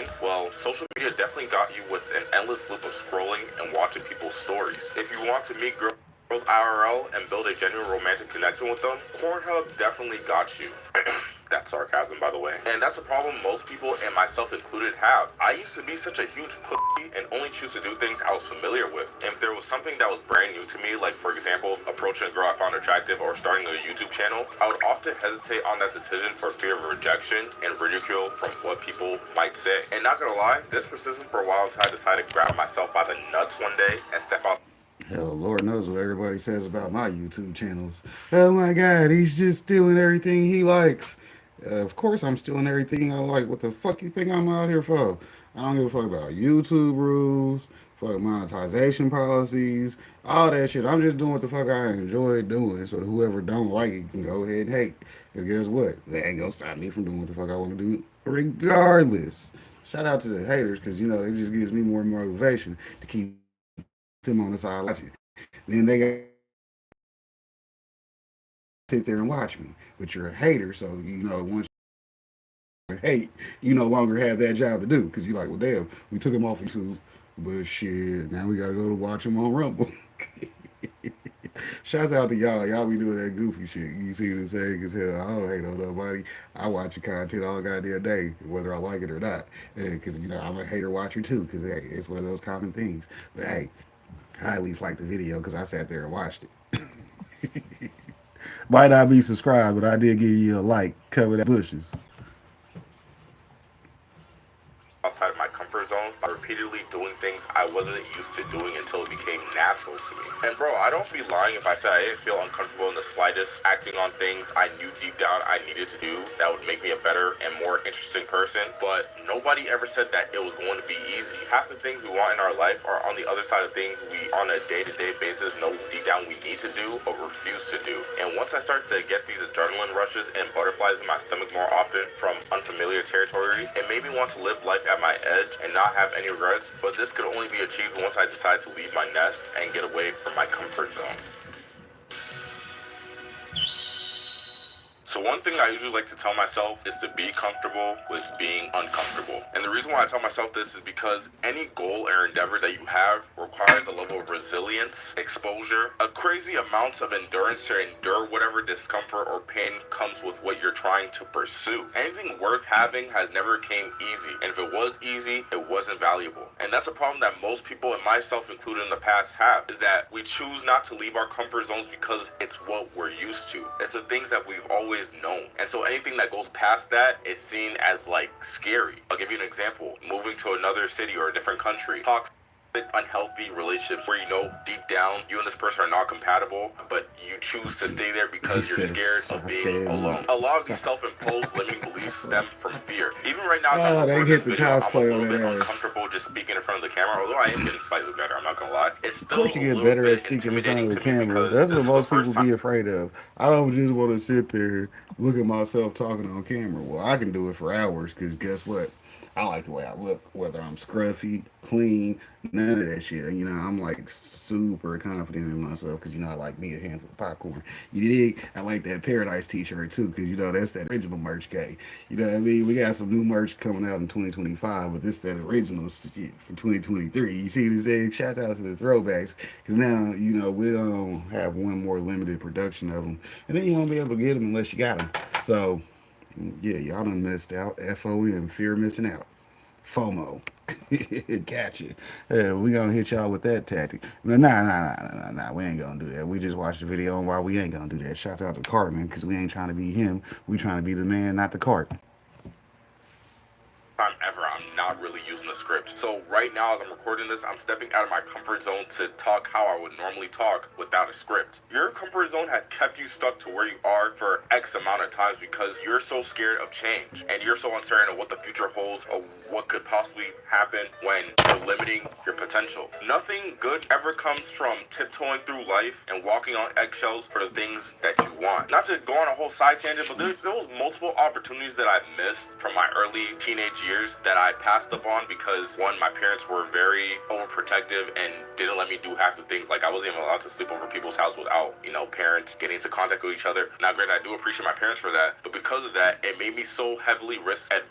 convenience, well, social media definitely got you with an endless loop of scrolling and watching people's stories. If you want to meet girls IRL and build a genuine romantic connection with them, Pornhub definitely got you. That's sarcasm, by the way. And that's a problem most people, and myself included, have. I used to be such a huge pussy and only choose to do things I was familiar with. And if there was something that was brand new to me, like for example, approaching a girl I found attractive or starting a YouTube channel, I would often hesitate on that decision for fear of rejection and ridicule from what people might say. And not gonna lie, this persisted for a while until I decided to grab myself by the nuts one day and step out. Hell, Lord knows what everybody says about my YouTube channels. Oh my God, he's just stealing everything he likes. Of course, I'm stealing everything I like. What the fuck you think I'm out here for? I don't give a fuck about YouTube rules, fuck monetization policies, all that shit. I'm just doing what the fuck I enjoy doing. So whoever don't like it can go ahead and hate. Cause guess what? They ain't gonna stop me from doing what the fuck I want to do, regardless. Shout out to the haters, cause it just gives me more motivation to keep them on the side watching. Then they got sit there and watch me. But you're a hater, so once you hate, you no longer have that job to do because you're like, well, damn, we took him off YouTube, but shit, now we gotta go to watch him on Rumble. Shouts out to y'all. Y'all be doing that goofy shit. You see what I'm saying? Because hell, I don't hate on nobody. I watch your content all goddamn day, whether I like it or not. Because, I'm a hater watcher too, because hey, it's one of those common things. But hey, I at least liked the video because I sat there and watched it. Might not be subscribed, but I did give you a like. Cover that bushes. Outside of my comfort zone by repeatedly doing things I wasn't used to doing until it became natural to me. And bro, I don't be lying if I said I didn't feel uncomfortable in the slightest acting on things I knew deep down I needed to do that would make me a better and more interesting person. But nobody ever said that it was going to be easy. Half the things we want in our life are on the other side of things we on a day-to-day basis know deep down we need to do but refuse to do. And once I start to get these adrenaline rushes and butterflies in my stomach more often from unfamiliar territories, it made me want to live life at my edge and not have any regrets, but this could only be achieved once I decide to leave my nest and get away from my comfort zone. So one thing I usually like to tell myself is to be comfortable with being uncomfortable. And the reason why I tell myself this is because any goal or endeavor that you have requires a level of resilience, exposure, a crazy amount of endurance to endure whatever discomfort or pain comes with what you're trying to pursue. Anything worth having has never came easy. And if it was easy, it wasn't valuable. And that's a problem that most people, and myself included in the past, have, is that we choose not to leave our comfort zones because it's what we're used to. It's the things that we've always known. And so anything that goes past that is seen as like scary. I'll give you an example. Moving to another city or a different country. Toxic, unhealthy relationships where deep down you and this person are not compatible, but you choose to stay there because you're scared of being alone. A lot of these self-imposed limiting beliefs stem from fear. Even right now, as I'm They recording hit this the video, I'm a cosplay on little bit that ass. uncomfortable just speaking in front of the camera, although I am getting slightly better, I'm not gonna lie. It's Of still course, a you get little better at bit speaking in front intimidating of the to me camera. because That's this what is the most first people time. be afraid of. I don't just want to sit there, look at myself talking on camera. Well, I can do it for hours because guess what? I like the way I look, whether I'm scruffy, clean, none of that shit. And I'm like super confident in myself because I like me a handful of popcorn. You dig? I like that Paradise T-shirt too because that's that original merch K. You know what I mean? We got some new merch coming out in 2025, but this that original shit from 2023. You see what I'm saying? Shout out to the throwbacks because now we don't have one more limited production of them, and then you won't be able to get them unless you got them. So yeah, y'all done missed out. FOM, fear of missing out. FOMO. Gotcha. We gonna hit y'all with that tactic. Nah. We ain't gonna do that. We just watched the video on why we ain't gonna do that. Shouts out to Cartman because we ain't trying to be him. We trying to be the man, not the cart. Time ever I'm not really using the script. So right now as I'm recording this, I'm stepping out of my comfort zone to talk how I would normally talk without a script. Your comfort zone has kept you stuck to where you are for X amount of times because you're so scared of change and you're so uncertain of what the future holds or what could possibly happen when you're limiting your potential. Nothing good ever comes from tiptoeing through life and walking on eggshells for the things that you want. Not to go on a whole side tangent, but there was multiple opportunities that I missed from my early teenage years that I passed up on because one, my parents were very overprotective and didn't let me do half the things. Like I wasn't even allowed to sleep over people's house without, parents getting into contact with each other. Now granted, I do appreciate my parents for that, but because of that, it made me so heavily risk adverse